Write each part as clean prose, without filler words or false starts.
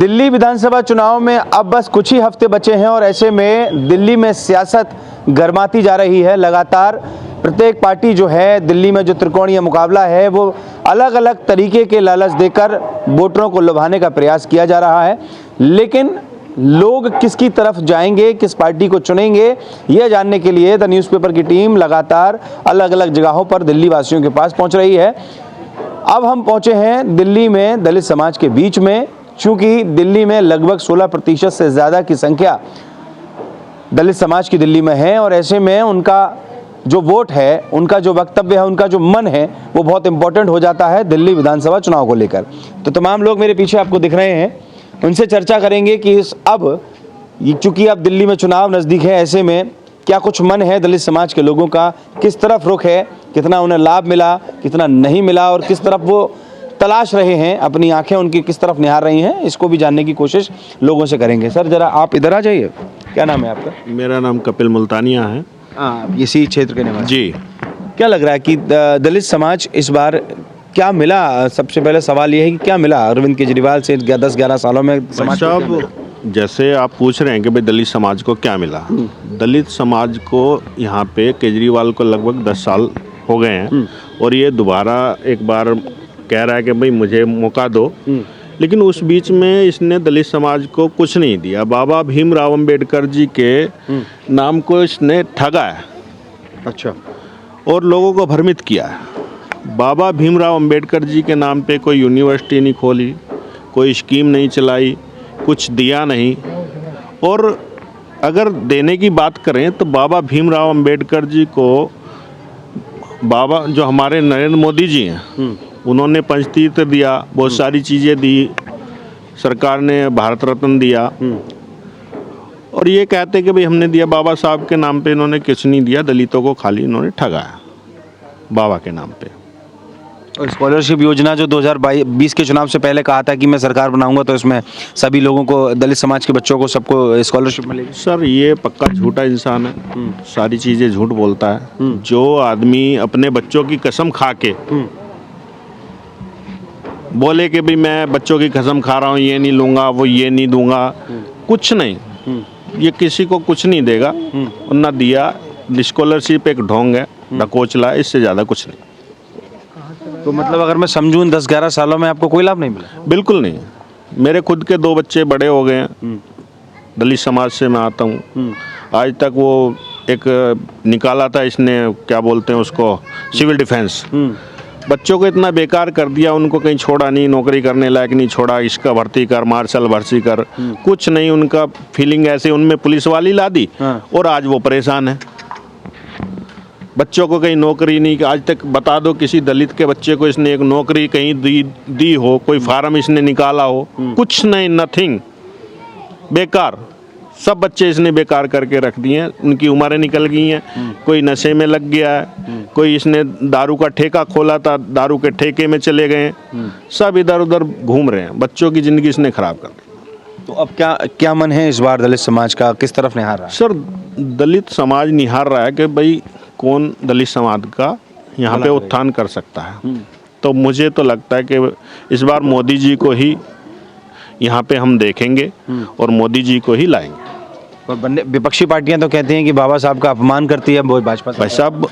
दिल्ली विधानसभा चुनाव में अब बस कुछ ही हफ्ते बचे हैं और ऐसे में दिल्ली में सियासत गर्माती जा रही है। लगातार प्रत्येक पार्टी जो है दिल्ली में जो त्रिकोणीय मुकाबला है वो अलग अलग तरीके के लालच देकर वोटरों को लुभाने का प्रयास किया जा रहा है, लेकिन लोग किसकी तरफ जाएंगे, किस पार्टी को चुनेंगे, यह जानने के लिए द न्यूज़पेपर की टीम लगातार अलग अलग जगहों पर दिल्ली वासियों के पास पहुंच रही है। अब हम पहुंचे हैं दिल्ली में दलित समाज के बीच में, चूंकि दिल्ली में लगभग 16% से ज़्यादा की संख्या दलित समाज की दिल्ली में है और ऐसे में उनका जो वोट है, उनका जो वक्तव्य है, उनका जो मन है वो बहुत इंपॉर्टेंट हो जाता है दिल्ली विधानसभा चुनाव को लेकर। तो तमाम लोग मेरे पीछे आपको दिख रहे हैं, उनसे चर्चा करेंगे कि चूंकि अब दिल्ली में चुनाव नज़दीक है, ऐसे में क्या कुछ मन है दलित समाज के लोगों का, किस तरफ रुख है, कितना उन्हें लाभ मिला, कितना नहीं मिला और किस तरफ वो तलाश रहे हैं, अपनी आंखें उनकी किस तरफ निहार रही हैं, इसको भी जानने की कोशिश लोगों से करेंगे। सर जरा आप इधर आ जाइए। क्या नाम है आपका? मेरा नाम कपिल मुल्तानिया है। इसी क्षेत्र के निवासी जी। क्या लग रहा है कि दलित समाज इस बार क्या मिला? सबसे पहले सवाल ये है कि क्या मिला अरविंद केजरीवाल से 10-11 सालों में समाज को? साहब, जैसे आप पूछ रहे हैं कि भाई दलित समाज को क्या मिला, दलित समाज को यहाँ पे केजरीवाल को लगभग 10 साल हो गए हैं और ये दोबारा एक बार कह रहा है कि भाई मुझे मौका दो, लेकिन उस बीच में इसने दलित समाज को कुछ नहीं दिया। बाबा भीमराव अंबेडकर जी के नाम को इसने ठगा है। अच्छा। और लोगों को भ्रमित किया है। बाबा भीमराव अंबेडकर जी के नाम पे कोई यूनिवर्सिटी नहीं खोली, कोई स्कीम नहीं चलाई, कुछ दिया नहीं। और अगर देने की बात करें तो बाबा भीमराव अंबेडकर जी को बाबा जो हमारे नरेंद्र मोदी जी हैं उन्होंने पंचतीर्थ दिया, बहुत सारी चीज़ें दी, सरकार ने भारत रत्न दिया और ये कहते कि भाई हमने दिया। बाबा साहब के नाम पे इन्होंने कुछ नहीं दिया, दलितों को खाली इन्होंने ठगाया बाबा के नाम पे। और स्कॉलरशिप योजना जो 2020 के चुनाव से पहले कहा था कि मैं सरकार बनाऊंगा तो इसमें सभी लोगों को, दलित समाज के बच्चों को, सबको स्कॉलरशिप मिलेगी। सर ये पक्का झूठा इंसान है, सारी चीज़ें झूठ बोलता है। जो आदमी अपने बच्चों की कसम खा के बोले कि भाई मैं बच्चों की कसम खा रहा हूँ, ये नहीं लूँगा, वो ये नहीं दूंगा, कुछ नहीं, ये किसी को कुछ नहीं देगा और ना दिया। स्कॉलरशिप एक ढोंग है, ढकोचला, इससे ज़्यादा कुछ नहीं। तो मतलब अगर मैं समझूं 10-11 सालों में आपको कोई लाभ नहीं मिला? बिल्कुल नहीं। मेरे खुद के 2 बच्चे बड़े हो गए हैं, दलित समाज से मैं आता हूँ। आज तक वो एक निकाला था इसने, क्या बोलते हैं उसको, सिविल डिफेंस। बच्चों को इतना बेकार कर दिया, उनको कहीं छोड़ा नहीं, नौकरी करने लायक नहीं छोड़ा, इसका भर्ती कर, मार्शल भर्ती कर, कुछ नहीं। उनका फीलिंग ऐसे उनमें पुलिस वाली ला दी और आज वो परेशान है। बच्चों को कहीं नौकरी नहीं, आज तक बता दो किसी दलित के बच्चे को इसने एक नौकरी कहीं दी हो, कोई फार्म इसने निकाला हो, कुछ नहीं, नथिंग, बेकार। सब बच्चे इसने बेकार करके रख दिए हैं, उनकी उम्रें निकल गई हैं। कोई नशे में लग गया है, कोई इसने दारू का ठेका खोला था, दारू के ठेके में चले गए, सब इधर उधर घूम रहे हैं। बच्चों की ज़िंदगी इसने ख़राब कर दी। तो अब क्या मन है इस बार दलित समाज का, किस तरफ निहार रहा है? सर दलित समाज निहार रहा है कि भाई कौन दलित समाज का यहाँ पे उत्थान कर सकता है। तो मुझे तो लगता है कि इस बार मोदी जी को ही यहाँ पे हम देखेंगे और मोदी जी को ही लाएंगे। और विपक्षी पार्टियां तो कहती हैं कि बाबा साहब का अपमान करती है भाजपा। भाई साहब,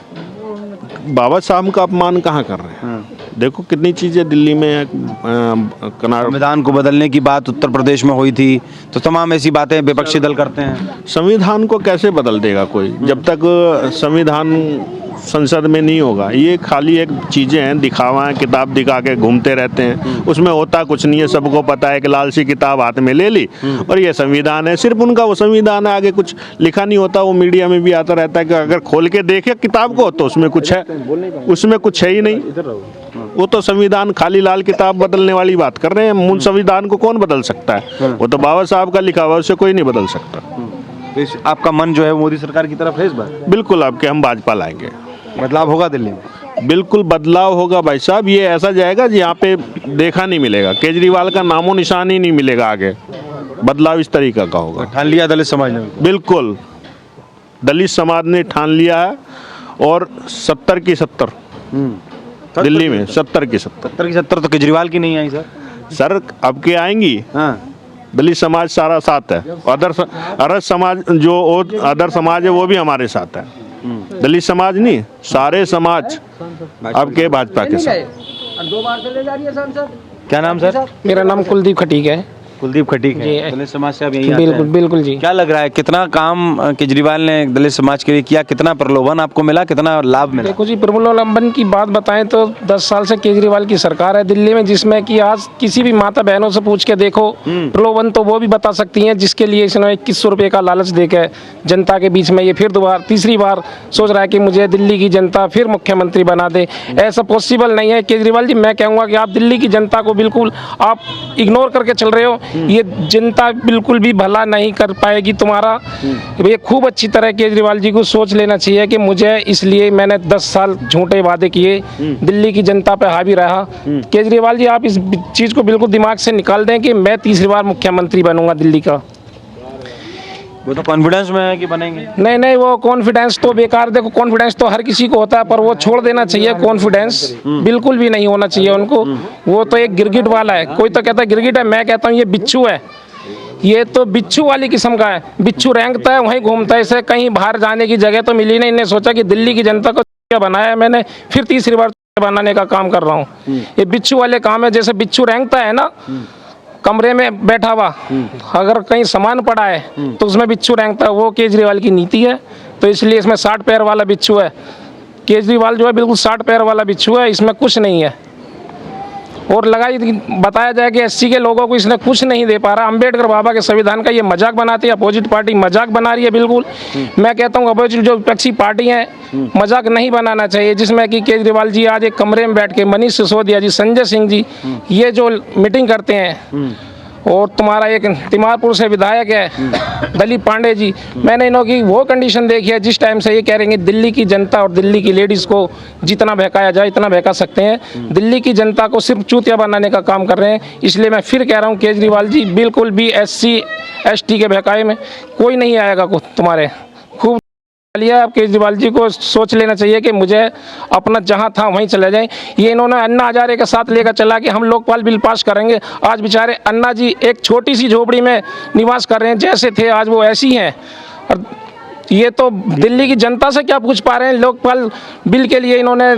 बाबा साहब का अपमान कहाँ कर रहे हैं? देखो कितनी चीज़ें दिल्ली में, संविधान को बदलने की बात उत्तर प्रदेश में हुई थी, तो तमाम ऐसी बातें विपक्षी दल करते हैं। संविधान को कैसे बदल देगा कोई, जब तक संविधान संसद में नहीं होगा? ये खाली एक चीज़ें हैं, दिखावा है, किताब दिखा के घूमते रहते हैं, उसमें होता कुछ नहीं है। सबको पता है कि लाल सी किताब हाथ में ले ली और ये संविधान है, सिर्फ उनका वो संविधान है, आगे कुछ लिखा नहीं होता। वो मीडिया में भी आता रहता है कि अगर खोल के देखे किताब को तो उसमें कुछ है, उसमें कुछ है ही नहीं। वो तो संविधान खाली लाल किताब बदलने वाली बात कर रहे हैं। मूल संविधान को कौन बदल सकता है? वो तो बाबा साहब का लिखा हुआ, उससे कोई नहीं बदल सकता। तो आपका मन जो है मोदी सरकार की तरफ है इस बार? बिल्कुल, आपके हम भाजपा लाएंगे। बदलाव होगा दिल्ली में? बिल्कुल बदलाव होगा भाई साहब। ये ऐसा जाएगा यहाँ पे देखा नहीं मिलेगा, केजरीवाल का नामो निशान ही नहीं मिलेगा। आगे बदलाव इस तरीके का होगा। ठान लिया दलित समाज ने? बिल्कुल, दलित समाज ने ठान लिया है और 70 की 70 दिल्ली में 70 की 70 तो केजरीवाल की नहीं आई सर? सर अब के आएंगी? हाँ, दलित समाज सारा साथ है, अदर समाज जो अदर समाज है वो भी हमारे साथ है। दलित समाज नहीं, सारे समाज आपके भाजपा के साथ। 2 बार चले जा रही है सांसद। क्या नाम सर? मेरा नाम कुलदीप खटीक है। कुलदीप खटीक है, जी। दलित समाज से आप यहीं आते बिल्कुल हैं। बिल्कुल जी। क्या लग रहा है, कितना काम केजरीवाल ने दलित समाज के लिए किया, कितना प्रलोभन आपको मिला, कितना लाभ मिला? देखो जी, प्रलोभन की बात बताएं तो 10 साल से केजरीवाल की सरकार है दिल्ली में, जिसमें कि आज किसी भी माता बहनों से पूछ के देखो, प्रलोभन तो वो भी बता सकती हैं जिसके लिए इसने 2100 रुपये का लालच देकर जनता के बीच में ये फिर दोबारा तीसरी बार सोच रहा है कि मुझे दिल्ली की जनता फिर मुख्यमंत्री बना दे। ऐसा पॉसिबल नहीं है केजरीवाल जी। मैं कहूँगा कि आप दिल्ली की जनता को बिल्कुल आप इग्नोर करके चल रहे हो। ये जनता बिल्कुल भी भला नहीं कर पाएगी तुम्हारा। ये खूब अच्छी तरह केजरीवाल जी को सोच लेना चाहिए कि मुझे, इसलिए मैंने 10 साल झूठे वादे किए, दिल्ली की जनता पे हावी रहा। केजरीवाल जी, आप इस चीज़ को बिल्कुल दिमाग से निकाल दें कि मैं तीसरी बार मुख्यमंत्री बनूंगा दिल्ली का। वो तो कॉन्फिडेंस में है कि बनेंगे। नहीं नहीं, वो कॉन्फिडेंस तो बेकार। देखो, कॉन्फिडेंस तो हर किसी को होता है, पर वो छोड़ देना चाहिए। कॉन्फिडेंस बिल्कुल भी नहीं होना चाहिए उनको। वो तो एक गिरगिट वाला है। कोई तो कहता है गिरगिट है, मैं कहता हूँ ये बिच्छू है। ये तो बिच्छू वाली किस्म का है। बिच्छू रेंगता है, वहीं घूमता है। इसे कहीं बाहर जाने की जगह तो मिली नहीं। इन्हें सोचा कि दिल्ली की जनता को क्या बनाया मैंने, फिर तीसरी बार बनाने का काम कर रहा हूँ। ये बिच्छू वाले काम है। जैसे बिच्छू रेंगता है ना कमरे में बैठा हुआ, अगर कहीं सामान पड़ा है तो उसमें बिच्छू रेंगता है। वो केजरीवाल की नीति है। तो इसलिए इसमें 60 पैर वाला बिच्छू है। केजरीवाल जो है बिल्कुल 60 पैर वाला बिच्छू है, इसमें कुछ नहीं है। और बताया जाए कि एससी के लोगों को इसने कुछ नहीं दे पा रहा। अंबेडकर बाबा के संविधान का ये मजाक बनाती है। अपोजिट पार्टी मजाक बना रही है बिल्कुल। मैं कहता हूँ अपोजिट जो विपक्षी पार्टी है, मजाक नहीं बनाना चाहिए। जिसमें कि केजरीवाल जी आज एक कमरे में बैठ के, मनीष सिसोदिया जी, संजय सिंह जी, ये जो मीटिंग करते हैं, और तुम्हारा एक तिमारपुर से विधायक है दलीप पांडे जी, मैंने इन्हों की वो कंडीशन देखी है जिस टाइम से ये कह रहे हैं दिल्ली की जनता और दिल्ली की लेडीज़ को जितना बहकाया जाए इतना बहका सकते हैं। दिल्ली की जनता को सिर्फ चूतिया बनाने का काम कर रहे हैं। इसलिए मैं फिर कह रहा हूँ केजरीवाल जी, बिल्कुल भी SC ST के बहकाए में कोई नहीं आएगा तुम्हारे। खूब लिया। आप केजरीवाल जी को सोच लेना चाहिए कि मुझे अपना जहां था वहीं चले जाएं। ये इन्होंने अन्ना हजारे के साथ लेकर चला कि हम लोकपाल बिल पास करेंगे। आज बेचारे अन्ना जी एक छोटी सी झोपड़ी में निवास कर रहे हैं, जैसे थे आज वो ऐसी हैं। और ये तो दिल्ली की जनता से क्या पूछ पा रहे हैं। लोकपाल बिल के लिए इन्होंने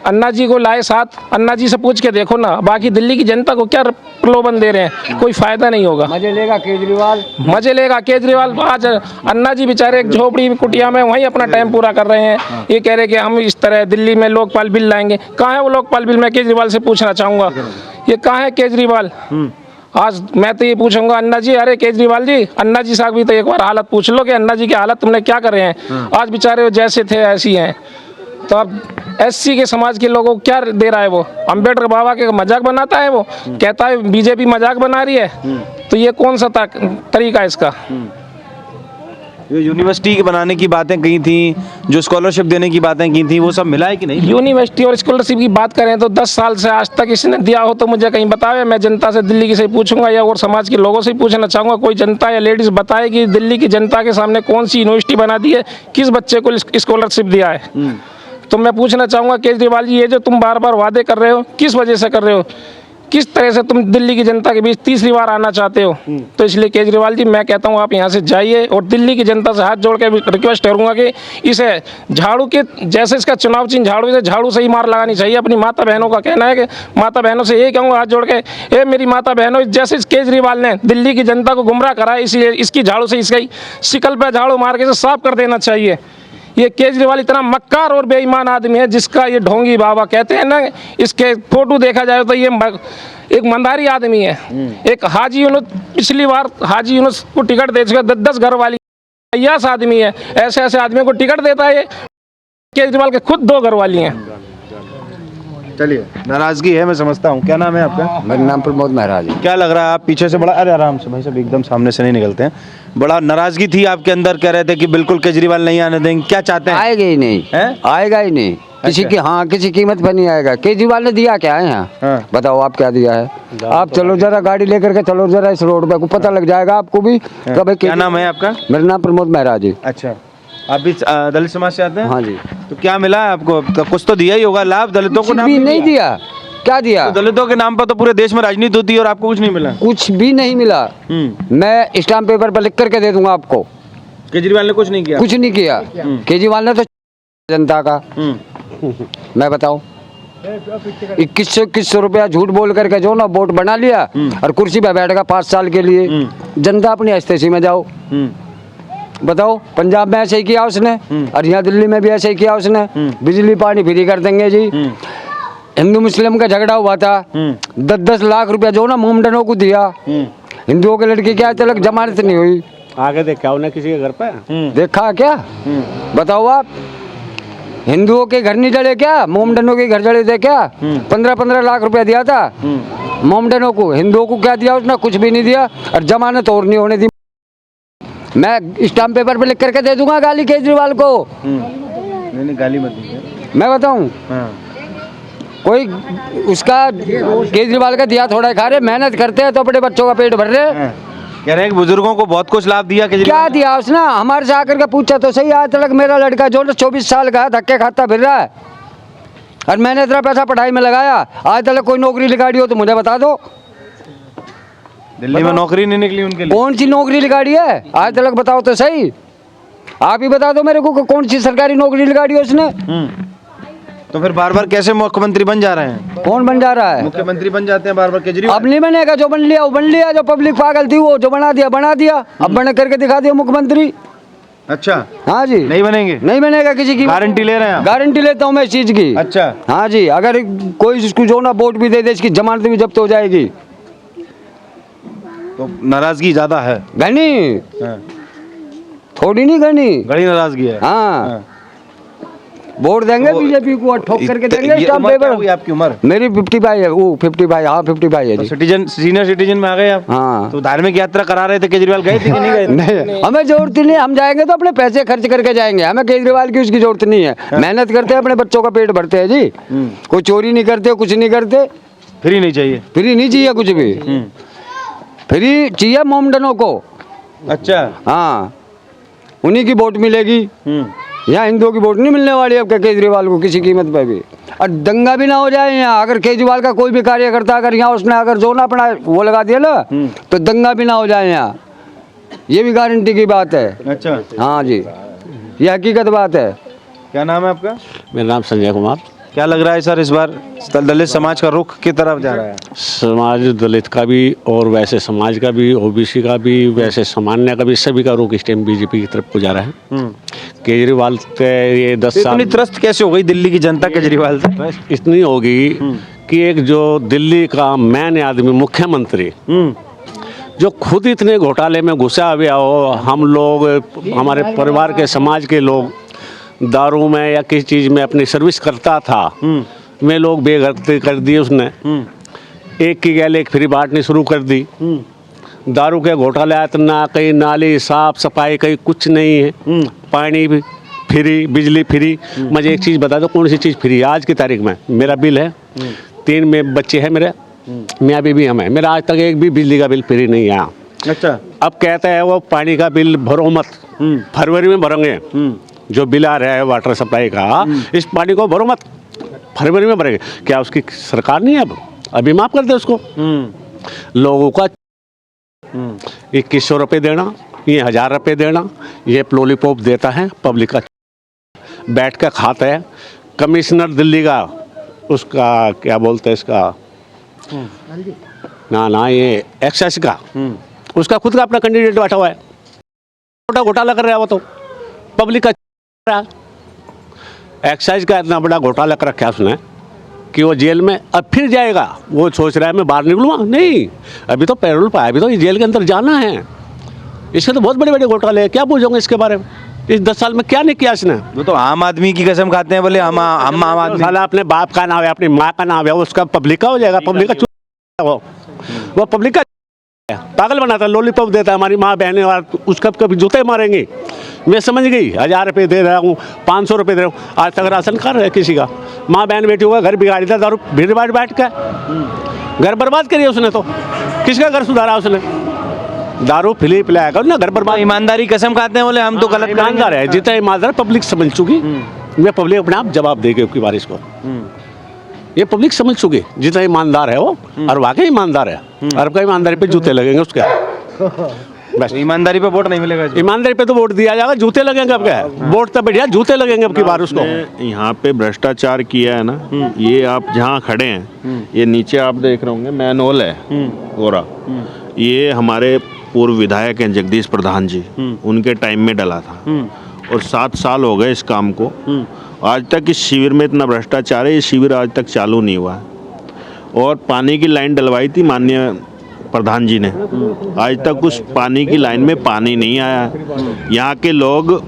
अन्ना जी को लाए साथ। अन्ना जी से पूछ के देखो ना, बाकी दिल्ली की जनता को क्या प्रलोभन दे रहे हैं, कोई फायदा नहीं होगा। मजे लेगा केजरीवाल, मजे लेगा केजरीवाल। आज अन्ना जी बेचारे एक झोपड़ी कुटिया में वहीं अपना टाइम पूरा कर रहे हैं। ये कह रहे कि हम इस तरह दिल्ली में लोकपाल बिल लाएंगे। कहाँ है वो लोकपाल बिल? मैं केजरीवाल से पूछना चाहूँगा, ये कहाँ है केजरीवाल? आज मैं तो ये पूछूंगा अन्ना जी, अरे केजरीवाल जी, अन्ना जी साहब भी तो एक बार हालत पूछ लो कि अन्ना जी की हालत तुमने क्या कर रहे हैं। आज बेचारे जैसे थे ऐसी हैं। तो अब SC के समाज के लोगों को क्या दे रहा है वो? अंबेडकर बाबा के मजाक बनाता है वो, कहता है बीजेपी मजाक बना रही है। तो ये कौन सा तरीका है इसका? जो यूनिवर्सिटी के बनाने की बातें कही थी, जो स्कॉलरशिप देने की बातें की थी, वो सब मिला है कि नहीं? यूनिवर्सिटी और स्कॉलरशिप की बात करें तो 10 साल से आज तक इसने दिया हो तो मुझे कहीं बतावे। मैं जनता से दिल्ली की से पूछूंगा या और समाज के लोगों से पूछना चाहूँगा, कोई जनता या लेडीज़ बताए कि दिल्ली की जनता के सामने कौन सी यूनिवर्सिटी बना दी है, किस बच्चे को स्कॉलरशिप दिया है। तो मैं पूछना चाहूँगा केजरीवाल जी, ये जो तुम बार बार वादे कर रहे हो, किस वजह से कर रहे हो? किस तरह से तुम दिल्ली की जनता के बीच तीसरी बार आना चाहते हो? तो इसलिए केजरीवाल जी, मैं कहता हूँ आप यहाँ से जाइए। और दिल्ली की जनता से हाथ जोड़ के रिक्वेस्ट करूँगा कि इसे झाड़ू के जैसे इसका चुनाव चिन्ह झाड़ू, से झाड़ू से ही मार लगानी चाहिए। अपनी माता बहनों का कहना है कि माता बहनों से यही कहूँगा हाथ जोड़ के, ए मेरी माता बहनों, जैसे इस केजरीवाल ने दिल्ली की जनता को गुमराह करा है, इसलिए इसकी झाड़ू से इसकी शिकल पर झाड़ू मार के इसे साफ कर देना चाहिए। ये केजरीवाल इतना मक्कार और बेईमान आदमी है जिसका ये ढोंगी बाबा कहते हैं ना। इसके फोटो देखा जाए तो ये एक मंदारी आदमी है। एक हाजी यूनुस, पिछली बार हाजी यूनुस को टिकट दे चुका, 10 घर वाली अय्यास आदमी है। ऐसे ऐसे आदमियों को टिकट देता है। केजरीवाल के खुद 2 घर वाली हैं। चलिए, नाराजगी है, मैं समझता हूँ। क्या नाम है आपका? मेरा नाम प्रमोद महाराज है। क्या लग रहा है, आप पीछे से बड़ा, अरे आराम से भाई साहब, एकदम सामने से नहीं निकलते हैं। बड़ा नाराजगी थी आपके अंदर, कह रहे थे कि बिल्कुल केजरीवाल नहीं आने देंगे। क्या चाहते हैं? आएगा ही नहीं हैं? आएगा ही नहीं। किसी की, हाँ, किसी कीमत पर नहीं आएगा। केजरीवाल ने दिया क्या है यहाँ? हाँ। बताओ आप क्या दिया है? आप चलो जरा, गाड़ी लेकर के चलो जरा इस रोड पे, को पता लग जाएगा आपको भी। क्या नाम है आपका? मेरा नाम प्रमोद महाराज है। अच्छा, आप भी दलित समाज से आते हैं? हाँ जी। तो क्या मिला है आपको? तो कुछ तो दिया ही होगा लाभ दलितों को? कुछ भी नहीं दिया, क्या दिया? तो दलितों के नाम पर तो पूरे देश में राजनीति होती है और आपको कुछ नहीं मिला। कुछ भी नहीं मिला। मैं स्टाम्प पेपर पर लिख करके दे दूंगा आपको। केजरीवाल ने कुछ नहीं किया। कुछ नहीं किया। केजरीवाल ने तो जनता का, मैं बताऊं, 2100 रुपया झूठ बोल करके जो ना वोट बना लिया और कुर्सी पे बैठेगा 5 साल के लिए। जनता अपनी हस्तेशी में जाओ। बताओ, पंजाब में ऐसे ही किया उसने और यहाँ दिल्ली में भी ऐसे ही किया उसने। बिजली पानी फ्री कर देंगे जी। हिंदू मुस्लिम का झगड़ा हुआ था, 10-10 लाख रुपया जो ना मोमडनों को दिया। हिंदुओं के लड़की क्या तलक जमानत नहीं हुई। आगे देखा उन्हें किसी के घर पे देखा क्या? बताओ आप, हिंदुओं के घर नहीं जड़े क्या? मोमडनों के घर जड़े थे क्या? 15-15 लाख रुपया दिया था मोमडनों को। हिंदुओं को क्या दिया उसने? कुछ भी नहीं दिया और जमानत और नहीं होने दी। मैं स्टाम्प पेपर पे लिख करके दे दूंगा गाली केजरीवाल को। नहीं गाली मत दीजिए। मैं बताऊं, कोई उसका केजरीवाल का दिया थोड़ा खा रहे, मेहनत करते हैं तो अपने बच्चों का पेट भर रहे। कह रहे हैं कि बुजुर्गों को बहुत कुछ लाभ दिया केजरीवाल। क्या दिया उसने? हमारे से आकर के पूछा तो सही। आज तक मेरा लड़का जो 24 साल का है धक्के खाता फिर रहा है और मैंने इतना पैसा पढ़ाई में लगाया। आज तक कोई नौकरी निकाली हो तो मुझे बता दो। दिल्ली में नौकरी नहीं निकली उनके लिए। कौन सी नौकरी निकाली है आज तक? बताओ तो सही। आप ही बता दो मेरे को कौन सी सरकारी नौकरी निकाली है उसने। तो फिर बार बार कैसे मुख्यमंत्री बन जा रहे हैं? कौन बन जा रहा है? मुख्यमंत्री बन जाते हैं बार बार केजरीवाल। अब नहीं बनेगा। जो बन लिया वो बन लिया। जो पब्लिक पागल थी वो जो बना दिया बना दिया। अब बन करके दिखा दिया मुख्यमंत्री। अच्छा, हाँ जी। नहीं बनेंगे? नहीं बनेगा। किसी की गारंटी ले रहे हैं आप? गारंटी लेता हूँ मैं इस चीज की। अच्छा, हाँ जी। अगर कोई इसको जो ना वोट भी दे दे, इसकी जमानत भी जब्त हो जाएगी। तो नाराजगी ज्यादा है। घनी, हाँ। थोड़ी नहीं घनी, बड़ी नाराजगी है। हाँ। वोट देंगे बीजेपी को और ठोक करके देंगे ये स्टाम्प उम्र क्या पेपर। हुई आपकी उम्र? मेरी 55 है। वो 55, हाँ 55 है तो जी। सिटीजन, सीनियर सिटीजन में आ गए आप। हाँ। तो धार्मिक यात्रा करा रहे थे, केजरीवाल गए थे कि नहीं गए थे? नहीं, हमें जरूरत ही नहीं। हम जाएंगे तो अपने पैसे खर्च करके जाएंगे। हमें केजरीवाल की उसकी जरूरत नहीं है। मेहनत करते हैं, अपने बच्चों का पेट भरते हैं जी। कोई चोरी नहीं करते, कुछ नहीं करते। फ्री नहीं चाहिए। फ्री नहीं चाहिए कुछ भी। फ्री चाहिए मोमडनों को। अच्छा, हाँ, उन्हीं की वोट मिलेगी। यहाँ हिंदुओं की वोट नहीं मिलने वाली अब केजरीवाल को किसी कीमत पे भी। और दंगा भी ना हो जाए यहाँ। अगर केजरीवाल का कोई भी कार्यकर्ता अगर यहाँ उसने अगर जो ना अपना वो लगा दिया ना तो दंगा भी ना हो जाए यहाँ। ये भी गारंटी की बात है। अच्छा, हाँ जी, ये हकीकत बात है। क्या नाम है आपका? मेरा नाम संजय कुमार। क्या लग रहा है सर, इस बार दलित समाज का रुख की तरफ जा रहा है? समाज दलित का भी और वैसे समाज का भी, ओबीसी का भी, वैसे सामान्य का भी, सभी का रुख इस टाइम बीजेपी की तरफ को जा रहा है। केजरीवाल के ये 10 साल इतनी त्रस्त कैसे हो गई दिल्ली की जनता केजरीवाल से? इतनी होगी कि एक जो दिल्ली का मैन आदमी मुख्यमंत्री जो खुद इतने घोटाले में घुसा हुआ हो, हम लोग, हमारे परिवार के समाज के लोग दारू में या किसी चीज़ में अपनी सर्विस करता था, वे लोग बेघर कर दिए उसने। एक की गैल एक फ्री बांटनी शुरू कर दी। दारू के घोटाले इतना, कहीं नाली साफ सफाई कहीं कुछ नहीं है। पानी भी फ्री, बिजली फ्री। मुझे एक चीज़ बता दो, कौन सी चीज़ फ्री है आज की तारीख में? मेरा बिल है, 3 में बच्चे हैं मेरे, मियाँ बीवी हम हैं, मेरा आज तक एक भी बिजली का बिल फ्री नहीं आया। अच्छा, अब कहते हैं वो पानी का बिल भरो मत, फरवरी में भरेंगे। जो बिल आ रहा है वाटर सप्लाई का, इस पानी को भरो मत, फरवरी में भरेंगे। क्या उसकी सरकार नहीं है? अब अभी माफ कर दे उसको। लोगों का 2100 रुपये देना, ये 1000 रुपये देना, ये लॉलीपॉप देता है पब्लिक का, बैठ कर खाता है। कमिश्नर दिल्ली का, उसका क्या बोलते हैं इसका, ना ये एक्साइज का, उसका खुद का अपना कैंडिडेट बैठा हुआ है। छोटा घोटाला कर रहा है वो तो, पब्लिक का एक्साइज का इतना बड़ा घोटाला कर रखा है उसने कि वो जेल में अब फिर जाएगा। वो सोच रहा है मैं बाहर निकलूँगा, नहीं, अभी तो पैरोल पाया, अभी तो ये जेल के अंदर जाना है। इसके तो बहुत बड़े बड़े घोटाले हैं, क्या पूछोगे इसके बारे में? इस 10 साल में क्या नहीं किया इसने? वो तो आम आदमी की कसम खाते हैं, बोले हम आम आदमी। साला अपने बाप का नाम है, अपनी माँ का नाम है, उसका पब्लिक का हो जाएगा। पब्लिक का वो पब्लिक का पागल बनाता है, लॉलीपॉप देता है हमारी माँ बहनें, और उसका कभी जूते मारेंगे। मैं समझ गई, 1000 रुपये दे रहा हूँ, 500 रुपये दे रहा हूँ। आज तक राशन खा रहा है किसी का? माँ बहन बेटी हुआ, घर बिगाड़ी था, दारू भीड़ भाड़ बैठ कर घर बर्बाद करिए उसने। तो किसका घर सुधारा उसने? दारू फिली पिलाया ना, घर बर्बाद। ईमानदारी कसम खाते हैं, बोले हम तो गलत ईमानदार है, जितना ईमानदार पब्लिक समझ चुकी। मैं पब्लिक अपने आप जवाब देगी उसकी बारिश को। ये पब्लिक समझ चुकी, जितना ईमानदार है वो, और वाकई ईमानदार है। अरब का ईमानदारी पे जूते लगेंगे उसके, बस। ईमानदारी पे वोट नहीं मिलेगा जी। ईमानदारी पे तो वोट दिया जाएगा, जूते लगेंगे अब क्या है, वोट तो बढ़िया, जूते लगेंगे अब की बार उसको। यहाँ पे भ्रष्टाचार किया है ना, ये आप जहाँ खड़े हैं, ये नीचे आप देख रहे होंगे मैनहोल है गोरा, ये हमारे पूर्व विधायक हैं जगदीश प्रधान जी, उनके टाइम में डला था, और 7 साल हो गए इस काम को। आज तक इस शिविर में इतना भ्रष्टाचार है, ये शिविर आज तक चालू नहीं हुआ है। और पानी की लाइन डलवाई थी माननीय प्रधान जी ने, आज तक उस पानी की लाइन में पानी नहीं आया। यहाँ के लोग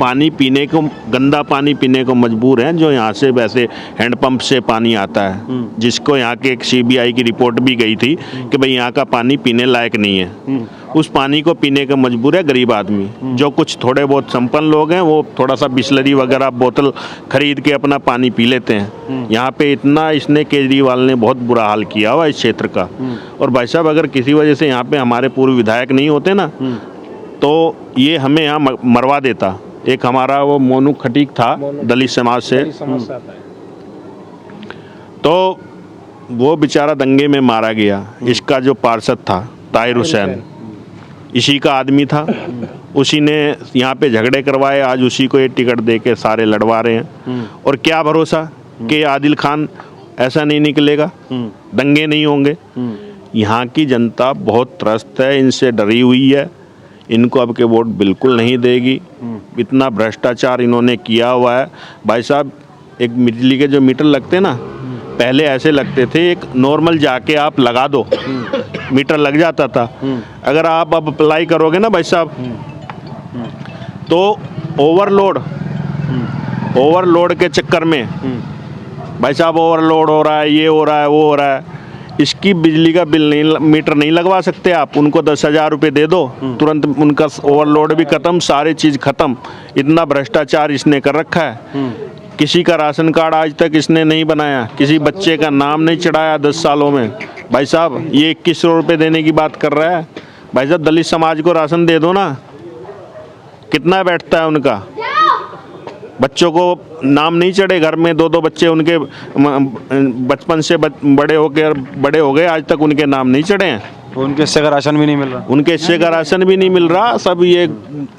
पानी पीने को, गंदा पानी पीने को मजबूर हैं, जो यहाँ से वैसे हैंडपंप से पानी आता है, जिसको यहाँ के एक CBI की रिपोर्ट भी गई थी कि भाई यहाँ का पानी पीने लायक नहीं है। उस पानी को पीने का मजबूर है गरीब आदमी। जो कुछ थोड़े बहुत संपन्न लोग हैं वो थोड़ा सा बिस्लरी वगैरह बोतल खरीद के अपना पानी पी लेते हैं। यहाँ पे इतना इसने केजरीवाल ने बहुत बुरा हाल किया हुआ इस क्षेत्र का। और भाई साहब, अगर किसी वजह से यहाँ पे हमारे पूर्व विधायक नहीं होते ना, तो ये हमें यहाँ मरवा देता। एक हमारा वो मोनू खटीक था दलित समाज से, तो वो बेचारा दंगे में मारा गया। इसका जो पार्षद था ताहिर हुसैन, इसी का आदमी था, उसी ने यहाँ पे झगड़े करवाए, आज उसी को ये टिकट दे के सारे लड़वा रहे हैं। और क्या भरोसा कि आदिल खान ऐसा नहीं निकलेगा, दंगे नहीं होंगे। यहाँ की जनता बहुत त्रस्त है, इनसे डरी हुई है, इनको अब के वोट बिल्कुल नहीं देगी। इतना भ्रष्टाचार इन्होंने किया हुआ है भाई साहब। एक बिजली के जो मीटर लगते ना, पहले ऐसे लगते थे, एक नॉर्मल जाके आप लगा दो मीटर लग जाता था। अगर आप अब अप्लाई करोगे ना भाई साहब, तो ओवरलोड के चक्कर में भाई साहब ओवरलोड हो रहा है, ये हो रहा है, वो हो रहा है। इसकी बिजली का बिल नहीं, मीटर नहीं लगवा सकते आप, उनको 10,000 रुपये दे दो, तुरंत उनका ओवरलोड भी खत्म, सारी चीज़ खत्म। इतना भ्रष्टाचार इसने कर रखा है। किसी का राशन कार्ड आज तक इसने नहीं बनाया, किसी बच्चे का नाम नहीं चढ़ाया 10 सालों में। भाई साहब, ये 2100 रुपये देने की बात कर रहा है। भाई साहब, दलित समाज को राशन दे दो ना, कितना बैठता है उनका। बच्चों को नाम नहीं चढ़े, घर में 2-2 बच्चे उनके बचपन से बड़े हो गए, आज तक उनके नाम नहीं चढ़े हैं। तो उनके हिस्से का राशन भी नहीं मिल रहा, उनके हिस्से का राशन भी नहीं मिल रहा। सब ये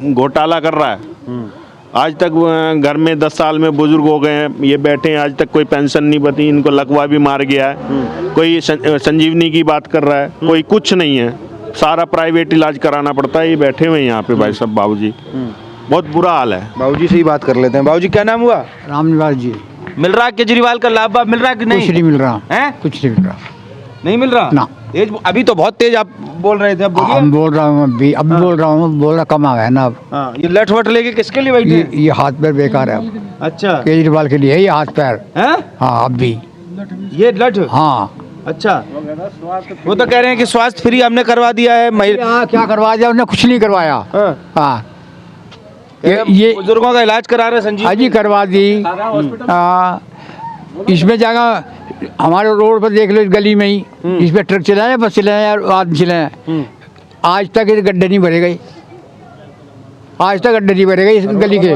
घोटाला कर रहा है। आज तक घर में 10 साल में बुजुर्ग हो गए हैं, ये बैठे हैं, आज तक कोई पेंशन नहीं बनी, इनको लकवा भी मार गया है। कोई संजीवनी की बात कर रहा है, कोई कुछ नहीं है, सारा प्राइवेट इलाज कराना पड़ता है। ये बैठे हुए हैं यहाँ पे भाई साहब, बाबूजी, बहुत बुरा हाल है। बाबूजी से ही बात कर लेते हैं। बाबूजी, क्या नाम हुआ? रामनिवास जी। मिल रहा है केजरीवाल का लाभ मिल रहा है कि नहीं? कुछ नहीं मिल रहा है, कुछ नहीं मिल रहा, नहीं मिल रहा ना। तेज अभी तो बहुत तेज आप बोल रहे थे, अब बोलिए। हम बोल रहा हूँ अभी बोल रहा हूँ, बोल रहा कमा है ना अब। हाँ, ये लठ वट लेके किसके लिए बैठे हैं? ये हाथ पैर बेकार है अब। अच्छा, केजरीवाल के लिए है ये हाथ पैर। हैं? हाँ अब भी ये लठ? हाँ। अच्छा, वो तो कह रहे हैं कि स्वास्थ्य फ्री हमने करवा दिया है। क्या करवा दिया उन्होंने? कुछ नहीं करवाया। हाँ, ये बुजुर्गों का इलाज करा रहे संजीव हाजी करवा दी। इसमें जाएगा हमारे रोड पर देख लो, इस गली में ही इसमें ट्रक चलाए, बस चलाए और आदमी चलाए। आज तक ये गड्ढे नहीं भरे गए, आज तक गड्ढे नहीं भरे गए इस गली के।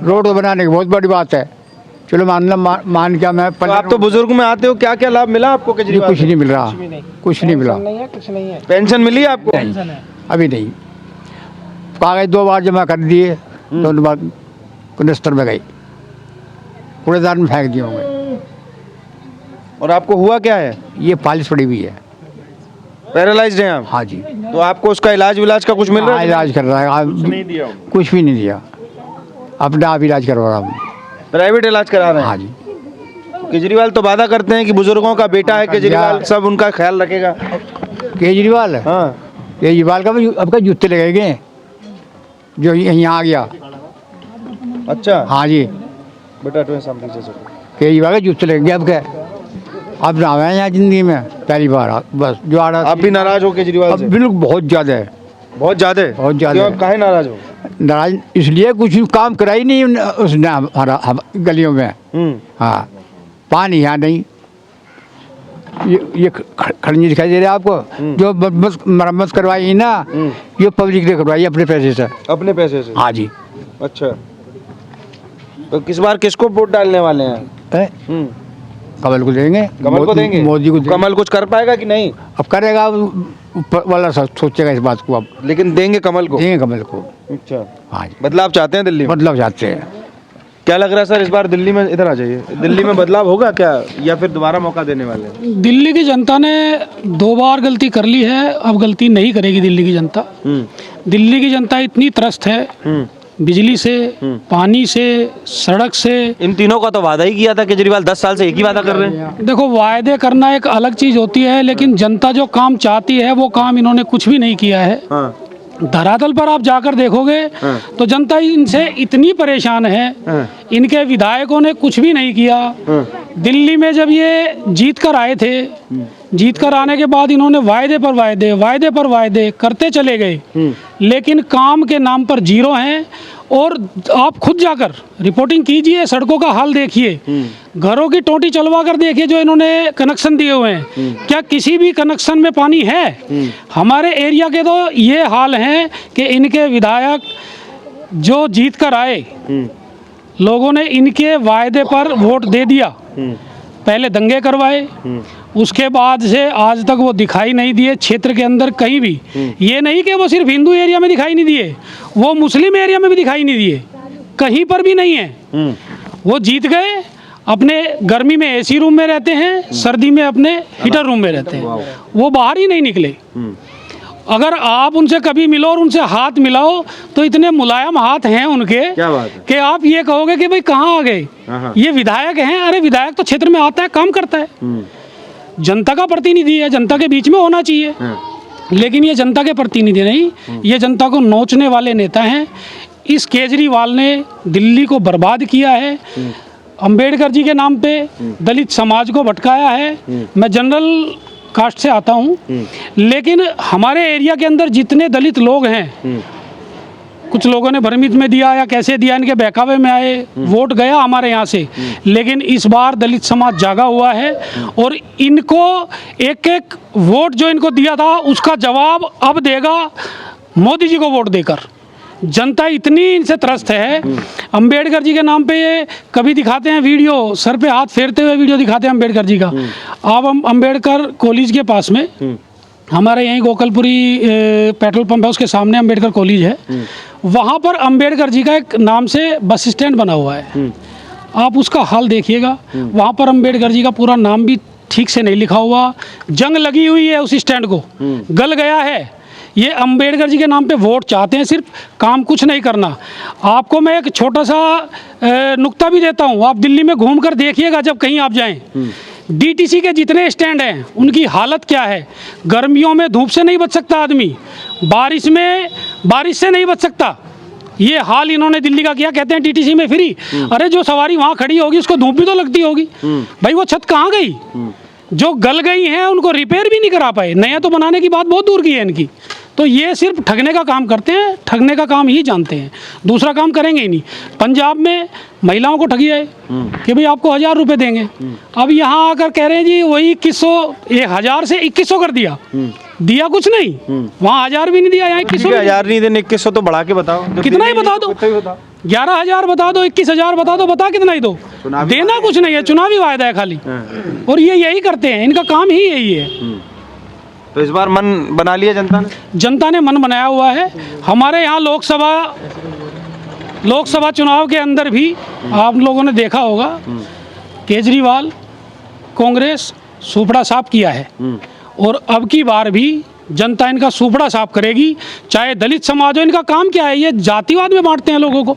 रोड बनाने की बहुत बड़ी बात है। चलो मान क्या मैं। तो आप तो बुजुर्ग में आते हो, क्या क्या लाभ मिला आपको केजरीवाल? कुछ नहीं मिल रहा, कुछ नहीं मिला। कुछ नहीं है। पेंशन मिली आपको? अभी नहीं। कागज 2 बार जमा कर दिए, दोनों बार कुनस्तर में गई, कूड़ेदान में फेंक दिए होंगे। और आपको हुआ क्या है? ये पालिश पड़ी हुई है, पैरालाइज्ड हैं आप? हाँ जी। तो आपको उसका इलाज विलाज का कुछ मिल रहा है? इलाज कर रहा है, कुछ भी नहीं दिया, अपना आप इलाज करवा रहा हूँ, प्राइवेट इलाज करा रहे हैं? हाँ जी। केजरीवाल तो वादा करते हैं कि बुजुर्गों का बेटा है केजरीवाल, सब उनका ख्याल रखेगा। केजरीवाल? हाँ, केजरीवाल का भी अब का जूते लगेंगे जो यहाँ आ गया। अच्छा, हाँ जी, बेटा तुम्हें सामने से केजरीवाल के जूते लगेंगे अब क्या। अब ना आए यहाँ जिंदगी में पहली बार, बस जो आ रहा। आप भी नाराज हो केजरीवाल से? बिल्कुल, बहुत ज़्यादा है, बहुत ज्यादा। बहुत ज़्यादा। क्यों, काहे नाराज हो? नाराज इसलिए कुछ काम कराई नहीं उसने हमारा गलियों में। हाँ, पानी यहाँ नहीं, ये खड़नी दिखाई दे रहा है आपको, जो मरम्मत करवाई ना, ये पब्लिक ने करवाई अपने पैसे से। अपने पैसे से? हाँ जी। अच्छा, तो किस बार किसको वोट डालने वाले हैं? कमल को देंगे। कमल को देंगे? मोदी को देंगे। कमल कुछ कर पाएगा कि नहीं? अब करेगा, ऊपर वाला सोचेगा इस बात को। अब लेकिन देंगे कमल को? देंगे कमल को। अच्छा, हाँ जी, बदलाव चाहते हैं दिल्ली में? बदलाव चाहते हैं। क्या लग रहा है सर, इस बार दिल्ली में, इधर आ जाइए, दिल्ली में बदलाव होगा क्या, या फिर दोबारा मौका देने वाले हैं? दिल्ली की जनता ने 2 बार गलती कर ली है, अब गलती नहीं करेगी दिल्ली की जनता। दिल्ली की जनता इतनी त्रस्त है बिजली से, पानी से, सड़क से। इन तीनों का तो वादा ही किया था केजरीवाल, 10 साल से एक ही वादा कर रहे हैं। देखो, वायदे करना एक अलग चीज होती है, लेकिन जनता जो काम चाहती है वो काम इन्होंने कुछ भी नहीं किया है। हाँ। धरातल पर आप जाकर देखोगे तो जनता इनसे इतनी परेशान है, इनके विधायकों ने कुछ भी नहीं किया। दिल्ली में जब ये जीत कर आए थे, जीत कर आने के बाद इन्होंने वायदे पर वायदे करते चले गए, लेकिन काम के नाम पर जीरो हैं। और आप खुद जाकर रिपोर्टिंग कीजिए, सड़कों का हाल देखिए, घरों की टोटी चलवा कर देखिए जो इन्होंने कनेक्शन दिए हुए हैं, क्या किसी भी कनेक्शन में पानी है? हमारे एरिया के तो ये हाल हैं कि इनके विधायक जो जीत कर आए, लोगों ने इनके वायदे पर वोट दे दिया, पहले दंगे करवाए, उसके बाद से आज तक वो दिखाई नहीं दिए क्षेत्र के अंदर कहीं भी। ये नहीं कि वो सिर्फ हिंदू एरिया में दिखाई नहीं दिए, वो मुस्लिम एरिया में भी दिखाई नहीं दिए, कहीं पर भी नहीं है। वो जीत गए, अपने गर्मी में एसी रूम में रहते हैं, सर्दी में अपने हीटर रूम में रहते हैं, वो बाहर ही नहीं निकले। अगर आप उनसे कभी मिलो और उनसे हाथ मिलाओ तो इतने मुलायम हाथ हैं उनके, क्या बात है, कि आप ये कहोगे कि भाई कहाँ आ गए, ये विधायक हैं। अरे विधायक तो क्षेत्र में आता है, काम करता है, जनता का प्रतिनिधि है, जनता के बीच में होना चाहिए। लेकिन ये जनता के प्रतिनिधि नहीं, ये जनता को नोचने वाले नेता हैं। इस केजरीवाल ने दिल्ली को बर्बाद किया है, अंबेडकर जी के नाम पे दलित समाज को भटकाया है। मैं जनरल कास्ट से आता हूँ, लेकिन हमारे एरिया के अंदर जितने दलित लोग हैं, कुछ लोगों ने भ्रमित में दिया या कैसे दिया, इनके बहकावे में आए, वोट गया हमारे यहाँ से। लेकिन इस बार दलित समाज जागा हुआ है और इनको एक एक वोट जो इनको दिया था उसका जवाब अब देगा मोदी जी को वोट देकर। जनता इतनी इनसे त्रस्त है। अंबेडकर जी के नाम पे ये कभी दिखाते हैं वीडियो, सर पे हाथ फेरते हुए वीडियो दिखाते हैं अंबेडकर जी का। आप अंबेडकर कॉलेज के पास में, हमारे यहीं गोकलपुरी पेट्रोल पंप है, उसके सामने अंबेडकर कॉलेज है, वहाँ पर अंबेडकर जी का एक नाम से बस स्टैंड बना हुआ है। आप उसका हाल देखिएगा, वहाँ पर अंबेडकर जी का पूरा नाम भी ठीक से नहीं लिखा हुआ, जंग लगी हुई है उस स्टैंड को, गल गया है। ये अंबेडकर जी के नाम पे वोट चाहते हैं, सिर्फ काम कुछ नहीं करना। आपको मैं एक छोटा सा नुक्ता भी देता हूँ, आप दिल्ली में घूम कर देखिएगा जब कहीं आप जाएं, डीटीसी के जितने स्टैंड हैं उनकी हालत क्या है। गर्मियों में धूप से नहीं बच सकता आदमी, बारिश में बारिश से नहीं बच सकता। ये हाल इन्होंने दिल्ली का किया। कहते हैं डीटीसी में फ्री, अरे जो सवारी वहाँ खड़ी होगी उसको धूप भी तो लगती होगी भाई, वो छत कहाँ गई? जो गल गई हैं उनको रिपेयर भी नहीं करा पाए, नया तो बनाने की बात बहुत दूर की है इनकी। तो ये सिर्फ ठगने का काम करते हैं, ठगने का काम ही जानते हैं, दूसरा काम करेंगे ही नहीं। पंजाब में महिलाओं को ठगी है कि भाई आपको 1000 रुपये देंगे, अब यहाँ आकर कह रहे हैं जी वही 2100, 1000 से 2100 कर दिया, दिया कुछ नहीं, वहाँ 1000 भी नहीं दिया, यहाँ 2100। 1000 नहीं देने, 2100 तो बढ़ा के बताओ, कितना ही बता दो, 11,000 बता दो, 21,000 बता दो, बता कितना ही दो, देना कुछ नहीं है, चुनावी वायदा है खाली। और ये यही करते हैं, इनका काम ही यही है। तो इस बार मन बना लिया जनता ने? जनता ने मन बनाया हुआ है। हमारे यहाँ लोकसभा चुनाव के अंदर भी आप लोगों ने देखा होगा, केजरीवाल कांग्रेस सुपड़ा साफ किया है, और अब की बार भी जनता इनका सुपड़ा साफ करेगी, चाहे दलित समाज हो। इनका काम क्या है, ये जातिवाद में बांटते हैं लोगों को।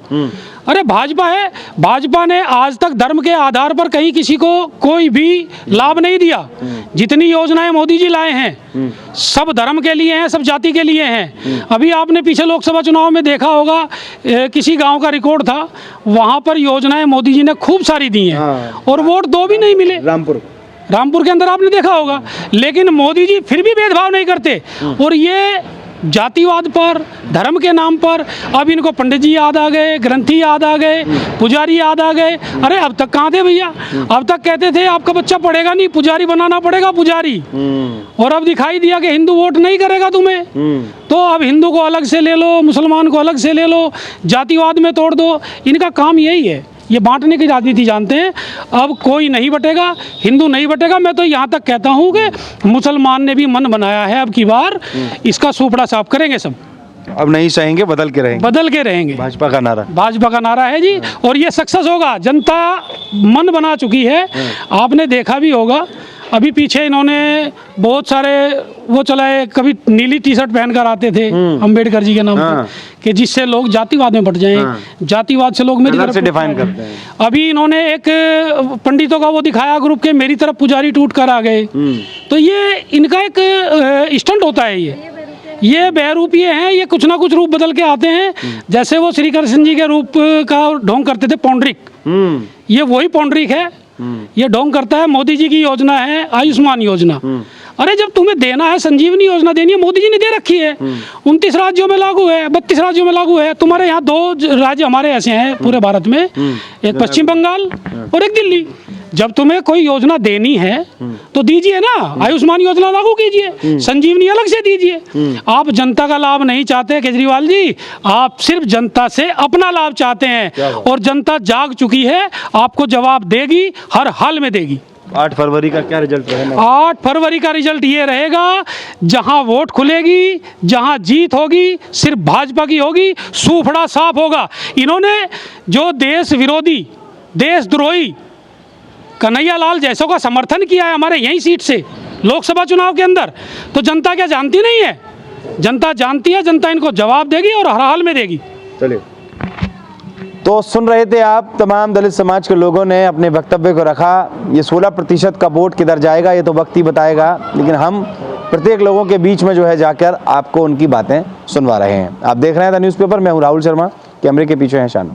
अरे भाजपा है, भाजपा ने आज तक धर्म के आधार पर कहीं किसी को कोई भी लाभ नहीं दिया। जितनी योजनाएं मोदी जी लाए हैं सब धर्म के लिए हैं, सब जाति के लिए हैं। अभी आपने पीछे लोकसभा चुनाव में देखा होगा, किसी गांव का रिकॉर्ड था, वहां पर योजनाएं मोदी जी ने खूब सारी दी हैं और वोट 2 भी नहीं मिले। रामपुर के अंदर आपने देखा होगा। लेकिन मोदी जी फिर भी भेदभाव नहीं करते, और ये जातिवाद पर, धर्म के नाम पर अब इनको पंडित जी याद आ गए, ग्रंथी याद आ गए, पुजारी याद आ गए। अरे अब तक कहाँ थे भैया? अब तक कहते थे आपका बच्चा पढ़ेगा नहीं, पुजारी बनाना पड़ेगा पुजारी, और अब दिखाई दिया कि हिंदू वोट नहीं करेगा तुम्हें, तो अब हिंदू को अलग से ले लो, मुसलमान को अलग से ले लो, जातिवाद में तोड़ दो। इनका काम यही है, ये बांटने की राजनीति जानते हैं। अब कोई नहीं बटेगा, हिंदू नहीं बटेगा। मैं तो यहाँ तक कहता हूँ कि मुसलमान ने भी मन बनाया है, अब की बार इसका सूपड़ा साफ करेंगे सब। अब नहीं सहेंगे, बदल के रहेंगे। बदल के रहेंगे। भाजपा का नारा। भाजपा का नारा है जी, और ये सक्सेस होगा। जनता मन बना चुकी है। आपने देखा भी होगा, अभी पीछे इन्होंने बहुत सारे वो चलाए, कभी नीली टी शर्ट पहनकर आते थे अंबेडकर जी के नाम पे, कि जिससे लोग जातिवाद में बढ़ जाएं। जातिवाद से लोग मेरी तरफ से डिफाइन करते हैं। अभी इन्होंने एक पंडितों का वो दिखाया ग्रुप के, मेरी तरफ पुजारी टूट कर आ गए। तो ये इनका एक स्टंट होता है। ये बहरूपिये हैं, ये कुछ ना कुछ रूप बदल के आते हैं। जैसे वो श्री कृष्ण जी के रूप का ढोंग करते थे पौंडरिक, ये वही पौंडरिक है। ये ढोंग करता है। मोदी जी की योजना है आयुष्मान योजना। अरे जब तुम्हें देना है, संजीवनी योजना देनी है, मोदी जी ने दे रखी है। 29 राज्यों में लागू है, 32 राज्यों में लागू है। तुम्हारे यहाँ 2 राज्य हमारे ऐसे हैं पूरे भारत में, एक पश्चिम बंगाल और एक दिल्ली। जब तुम्हें कोई योजना देनी है तो दीजिए ना, आयुष्मान योजना लागू कीजिए, संजीवनी अलग से दीजिए। आप जनता का लाभ नहीं चाहते केजरीवाल जी, आप सिर्फ जनता से अपना लाभ चाहते हैं, और जनता जाग चुकी है, आपको जवाब देगी, हर हाल में देगी। 8 फरवरी का क्या रिजल्ट रहेगा? 8 फरवरी का रिजल्ट ये रहेगा, जहां वोट खुलेगी, जहां जीत होगी, सिर्फ भाजपा की होगी, सूफड़ा साफ होगा। इन्होंने जो देश विरोधी, देशद्रोही कन्हैया लाल जैसों का समर्थन किया है हमारे यही सीट से लोकसभा चुनाव के अंदर, तो जनता क्या जानती नहीं है? जनता जानती है, जनता इनको जवाब देगी और हर हाल में देगी। चलिए, तो सुन रहे थे आप, तमाम दलित समाज के लोगों ने अपने वक्तव्य को रखा। ये 16% का वोट किधर जाएगा ये तो वक्त ही बताएगा, लेकिन हम प्रत्येक लोगों के बीच में जो है जाकर आपको उनकी बातें सुनवा रहे हैं। आप देख रहे हैं द न्यूज़पेपर, मैं हूँ राहुल शर्मा, कैमरे के पीछे हैं शान।